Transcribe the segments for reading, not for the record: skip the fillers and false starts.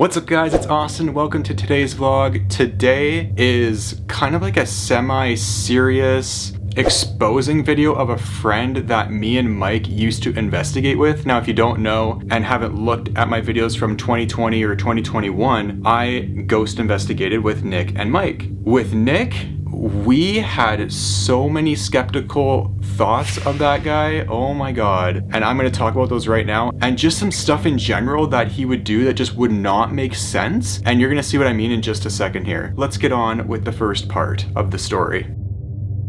What's up guys, it's Austin. Welcome to today's vlog. Today is kind of like a semi-serious exposing video of a friend that me and Mike used to investigate with. Now, if you don't know and haven't looked at my videos from 2020 or 2021, I ghost investigated with Nick and Mike. With Nick, we had so many skeptical thoughts of that guy, oh my god, and I'm going to talk about those right now, and just some stuff in general that he would do that just would not make sense, and you're going to see what I mean in just a second here. Let's get on with the first part of the story.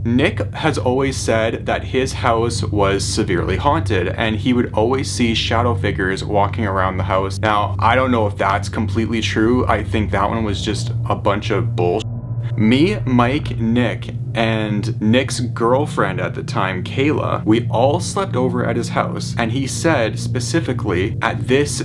Nick has always said that his house was severely haunted and he would always see shadow figures walking around the house. Now, I don't know if that's completely true. I think that one was just a bunch of bullshit. Me, Mike, Nick, and Nick's girlfriend at the time, Kayla, we all slept over at his house, and he said specifically, at this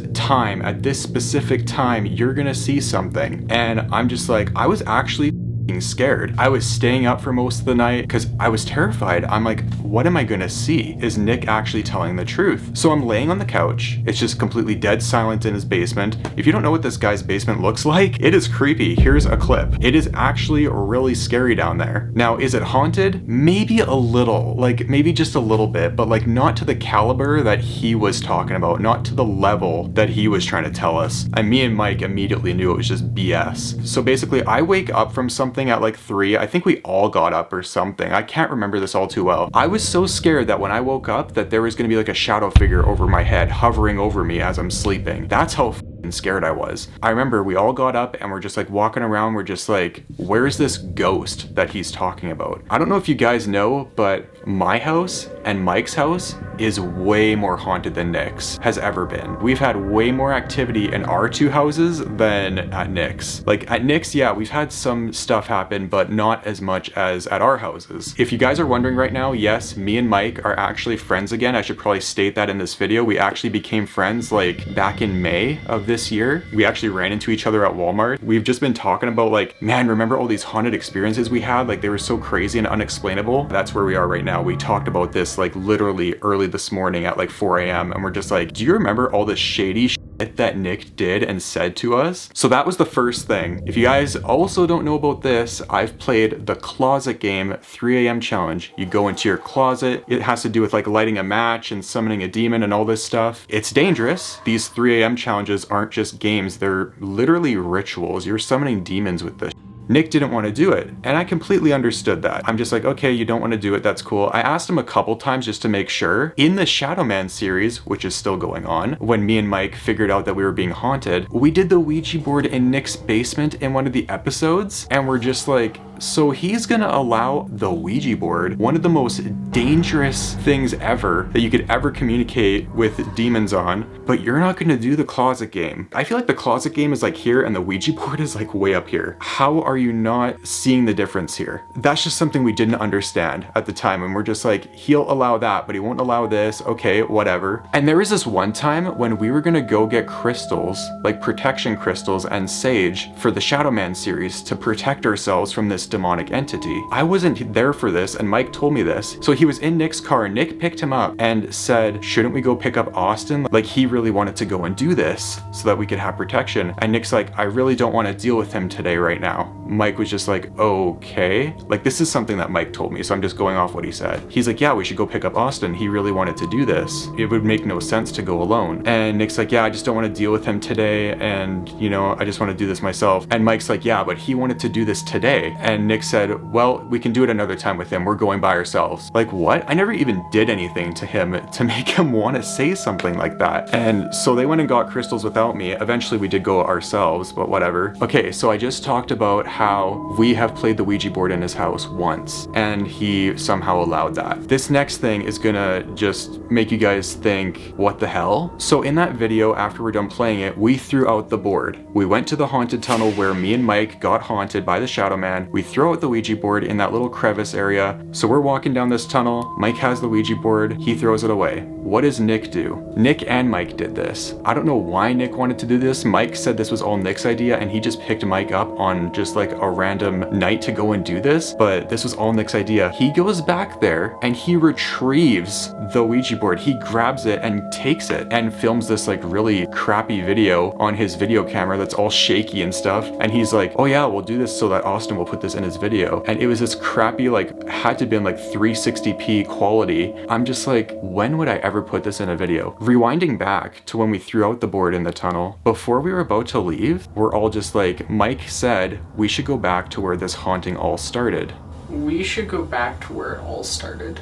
specific time, you're gonna see something. And I'm just like, I was actually scared. I was staying up for most of the night because I was terrified. I'm like, what am I gonna see? Is Nick actually telling the truth? So I'm laying on the couch. It's just completely dead silent in his basement. If you don't know what this guy's basement looks like, it is creepy. Here's a clip. It is actually really scary down there. Now, is it haunted? Maybe a little, like maybe just a little bit, but like not to the caliber that he was talking about, not to the level that he was trying to tell us. And me and Mike immediately knew it was just BS. So basically I wake up from something at like 3. I think we all got up or something. I can't remember this all too well. I was so scared that when I woke up that there was going to be like a shadow figure over my head hovering over me as I'm sleeping. That's how scared I was. I remember we all got up and we're just like walking around. We're just like, where's this ghost that he's talking about? I don't know if you guys know, but my house and Mike's house is way more haunted than Nick's has ever been. We've had way more activity in our two houses than at Nick's. Like at Nick's, yeah, we've had some stuff happen, but not as much as at our houses. If you guys are wondering right now, yes, me and Mike are actually friends again. I should probably state that in this video. We actually became friends like back in May of this year. We actually ran into each other at Walmart. We've just been talking about like, man, remember all these haunted experiences we had? Like they were so crazy and unexplainable. That's where we are right now. We talked about this like literally early this morning at like 4 a.m. and we're just like, do you remember all the shady shit that Nick did and said to us? So that was the first thing. If you guys also don't know about this, I've played the closet game 3 a.m. challenge. You go into your closet. It has to do with like lighting a match and summoning a demon and all this stuff. It's dangerous. These 3 a.m. challenges aren't just games. They're literally rituals. You're summoning demons with this. Nick didn't want to do it, and I completely understood that. I'm just like, okay, you don't want to do it, that's cool. I asked him a couple times just to make sure. In the Shadow Man series, which is still going on, when me and Mike figured out that we were being haunted, we did the Ouija board in Nick's basement in one of the episodes, and we're just like, so he's gonna allow the Ouija board, one of the most dangerous things ever that you could ever communicate with demons on, but you're not gonna do the closet game. I feel like the closet game is like here and the Ouija board is like way up here. How are you not seeing the difference here? That's just something we didn't understand at the time, and we're just like, he'll allow that, but he won't allow this, okay, whatever. And there was this one time when we were gonna go get crystals, like protection crystals and sage for the Shadow Man series to protect ourselves from this demonic entity. I wasn't there for this, and Mike told me this. So he was in Nick's car. Nick picked him up and said, shouldn't we go pick up Austin? Like he really wanted to go and do this so that we could have protection. And Nick's like, I really don't want to deal with him today right now. Mike was just like, okay. Like this is something that Mike told me, so I'm just going off what he said. He's like, yeah, we should go pick up Austin. He really wanted to do this. It would make no sense to go alone. And Nick's like, yeah, I just don't want to deal with him today, and you know, I just want to do this myself. And Mike's like, yeah, but he wanted to do this today. And Nick said, well, we can do it another time with him. We're going by ourselves. Like what? I never even did anything to him to make him want to say something like that. And so they went and got crystals without me. Eventually we did go ourselves, but whatever. Okay, so I just talked about how we have played the Ouija board in his house once, and he somehow allowed that. This next thing is gonna just make you guys think, what the hell? So in that video, after we're done playing it, we threw out the board. We went to the haunted tunnel where me and Mike got haunted by the Shadow Man. We throw out the Ouija board in that little crevice area. So we're walking down this tunnel. Mike has the Ouija board. He throws it away. what does Nick do? Nick and Mike did this. I don't know why Nick wanted to do this. Mike said this was all Nick's idea and he just picked Mike up on just like a random night to go and do this, but this was all Nick's idea. He goes back there and he retrieves the Ouija board. He grabs it and takes it and films this like really crappy video on his video camera that's all shaky and stuff. And he's like, oh yeah, we'll do this so that Austin will put this in his video. And it was this crappy, like had to been like 360p quality. I'm just like, when would I ever put this in a video? Rewinding back to when we threw out the board in the tunnel, before we were about to leave, we're all just like, Mike said we should go back to where this haunting all started. We should go back to where it all started.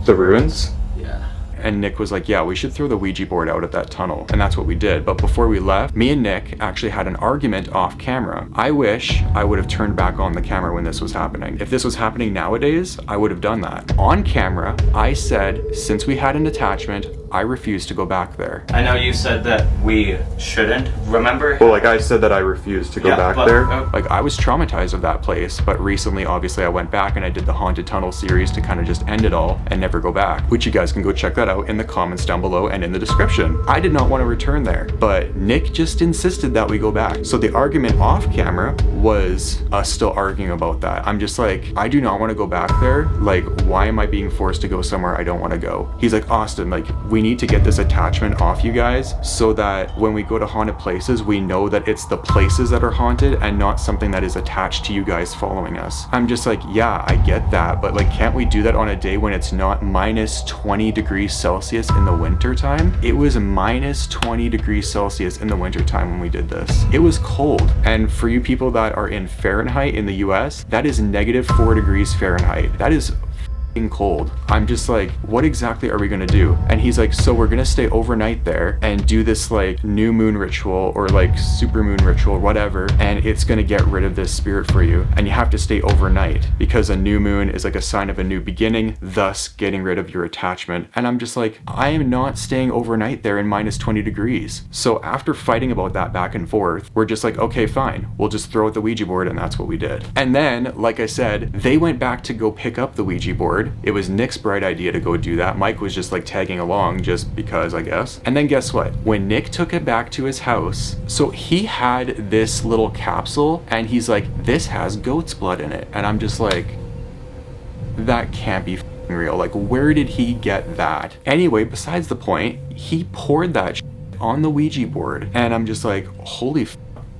The ruins? Yeah. And Nick was like, yeah, we should throw the Ouija board out at that tunnel. And that's what we did. But before we left, me and Nick actually had an argument off camera. I wish I would have turned back on the camera when this was happening. If this was happening nowadays, I would have done that. On camera, I said, since we had an attachment, I refuse to go back there. I know you said that we shouldn't, remember? Well, like I said that I refused to go back but, there. Like I was traumatized of that place, but recently, obviously, I went back and I did the Haunted Tunnel series to kind of just end it all and never go back, which you guys can go check that out in the comments down below and in the description. I did not want to return there, but Nick just insisted that we go back. So the argument off camera was us still arguing about that. I'm just like, I do not want to go back there. Like, why am I being forced to go somewhere I don't want to go? He's like, Austin, like, we need to get this attachment off you guys so that when we go to haunted places, we know that it's the places that are haunted and not something that is attached to you guys following us. I'm just like, yeah, I get that, but like, can't we do that on a day when it's not minus 20 degrees Celsius in the winter time? It was minus 20 degrees Celsius in the winter time when we did this. It was cold. And for you people that are in Fahrenheit in the US, that is -4 degrees Fahrenheit. That is cold. I'm just like, what exactly are we gonna do? And he's like, so we're gonna stay overnight there and do this like new moon ritual or like super moon ritual, whatever, and it's gonna get rid of this spirit for you, and you have to stay overnight because a new moon is like a sign of a new beginning, thus getting rid of your attachment. And I'm just like, I am not staying overnight there in minus 20 degrees. So after fighting about that back and forth, we're just like, okay, fine, we'll just throw out the Ouija board, and that's what we did. And then, like I said, they went back to go pick up the Ouija board. It was Nick's bright idea to go do that. Mike was just like tagging along just because, I guess. And then guess what? When Nick took it back to his house, so he had this little capsule and he's like, this has goat's blood in it. And I'm just like, that can't be real. Like, where did he get that? Anyway, besides the point, he poured that on the Ouija board. And I'm just like, holy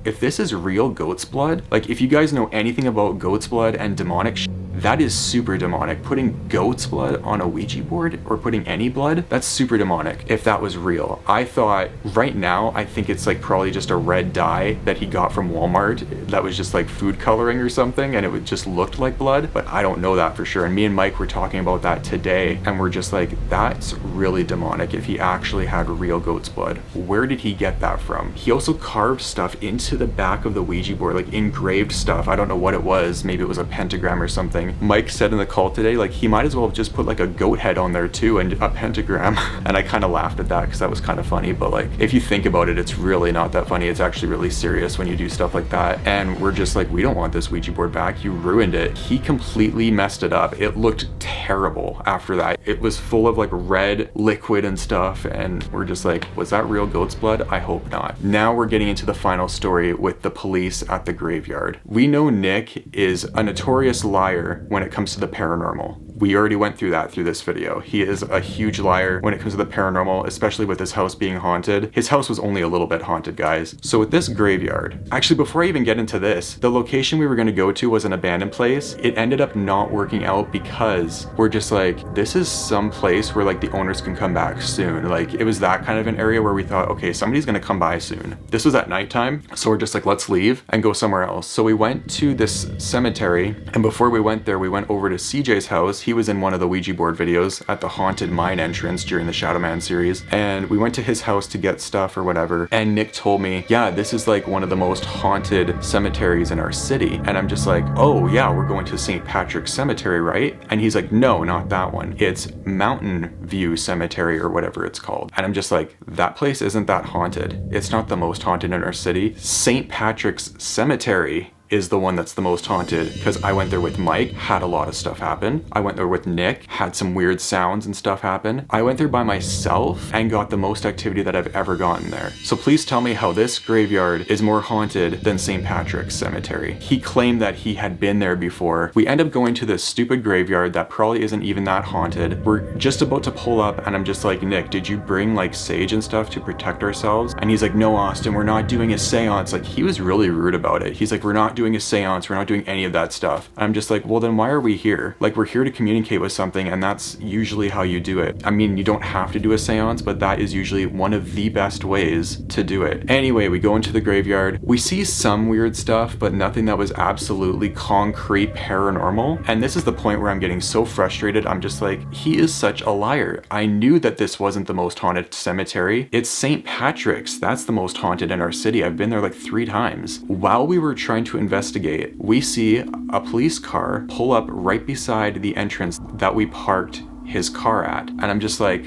if this is real goat's blood, like if you guys know anything about goat's blood and demonic that is super demonic. Putting goat's blood on a Ouija board or putting any blood, that's super demonic if that was real. I thought right now, I think it's like probably just a red dye that he got from Walmart that was just like food coloring or something and it would just looked like blood, but I don't know that for sure. And me and Mike were talking about that today and we're just like, that's really demonic if he actually had real goat's blood. Where did he get that from? He also carved stuff into the back of the Ouija board, like engraved stuff. I don't know what it was. Maybe it was a pentagram or something. Mike said in the call today, like he might as well have just put like a goat head on there too and a pentagram. And I kind of laughed at that because that was kind of funny. But like, if you think about it, it's really not that funny. It's actually really serious when you do stuff like that. And we're just like, we don't want this Ouija board back. You ruined it. He completely messed it up. It looked terrible after that. It was full of like red liquid and stuff. And we're just like, was that real goat's blood? I hope not. Now we're getting into the final story with the police at the graveyard. We know Nick is a notorious liar when it comes to the paranormal. We already went through that through this video. He is a huge liar when it comes to the paranormal, especially with his house being haunted. His house was only a little bit haunted, guys. So with this graveyard, actually before I even get into this, the location we were gonna go to was an abandoned place. It ended up not working out because we're just like, this is some place where like the owners can come back soon. Like it was that kind of an area where we thought, okay, somebody's gonna come by soon. This was at nighttime, so we're just like, let's leave and go somewhere else. So we went to this cemetery, and before we went there, we went over to CJ's house. He was in one of the Ouija board videos at the haunted mine entrance during the Shadow Man series, and we went to his house to get stuff or whatever, and Nick told me, yeah, this is like one of the most haunted cemeteries in our city. And I'm just like, oh yeah, we're going to St. Patrick's Cemetery, right? And he's like, no, not that one. It's Mountain View Cemetery or whatever it's called. And I'm just like, that place isn't that haunted. It's not the most haunted in our city. St. Patrick's Cemetery is the one that's the most haunted, because I went there with Mike, had a lot of stuff happen. I went there with Nick, had some weird sounds and stuff happen. I went there by myself and got the most activity that I've ever gotten there. So please tell me how this graveyard is more haunted than St. Patrick's Cemetery. He claimed that he had been there before. We end up going to this stupid graveyard that probably isn't even that haunted. We're just about to pull up and I'm just like, Nick, did you bring like sage and stuff to protect ourselves? And he's like, no, Austin, we're not doing a seance. Like, he was really rude about it. He's like, we're not doing a seance. We're not doing any of that stuff. I'm just like, well, then why are we here? Like, we're here to communicate with something, and that's usually how you do it. I mean, you don't have to do a seance, but that is usually one of the best ways to do it. Anyway, we go into the graveyard. We see some weird stuff, but nothing that was absolutely concrete paranormal. And this is the point where I'm getting so frustrated. I'm just like, he is such a liar. I knew that this wasn't the most haunted cemetery. It's St. Patrick's. That's the most haunted in our city. I've been there like 3 times. While we were trying to investigate, we see a police car pull up right beside the entrance that we parked his car at. And I'm just like,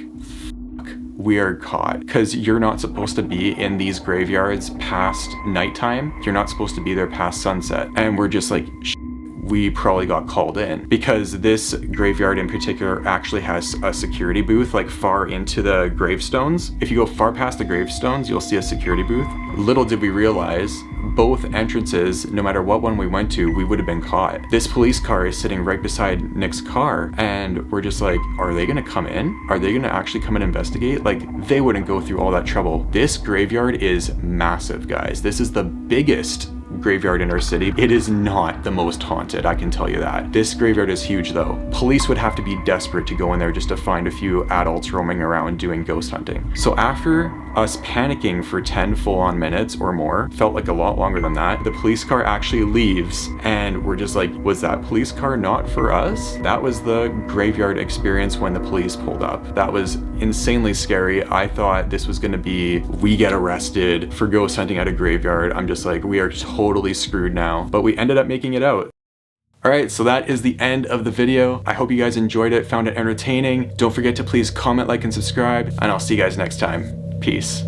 we are caught, because you're not supposed to be in these graveyards past nighttime. You're not supposed to be there past sunset. And we're just like, we probably got called in, because this graveyard in particular actually has a security booth like far into the gravestones. If you go far past the gravestones, you'll see a security booth. Little did we realize, both entrances, no matter what one we went to, we would have been caught. This police car is sitting right beside Nick's car, and we're just like, are they gonna come in? Are they gonna actually come and investigate? Like, they wouldn't go through all that trouble. This graveyard is massive, guys. This is the biggest graveyard in our city. It is not the most haunted, I can tell you that. This graveyard is huge though. Police would have to be desperate to go in there just to find a few adults roaming around doing ghost hunting. So after us panicking for 10 full-on minutes or more, felt like a lot longer than that, the police car actually leaves, and we're just like, was that police car not for us? That was the graveyard experience when the police pulled up. That was insanely scary. I thought this was gonna be, we get arrested for ghost hunting at a graveyard. I'm just like, we are totally screwed now. But we ended up making it out. Alright, so that is the end of the video. I hope you guys enjoyed it, found it entertaining. Don't forget to please comment, like, and subscribe, and I'll see you guys next time. Peace.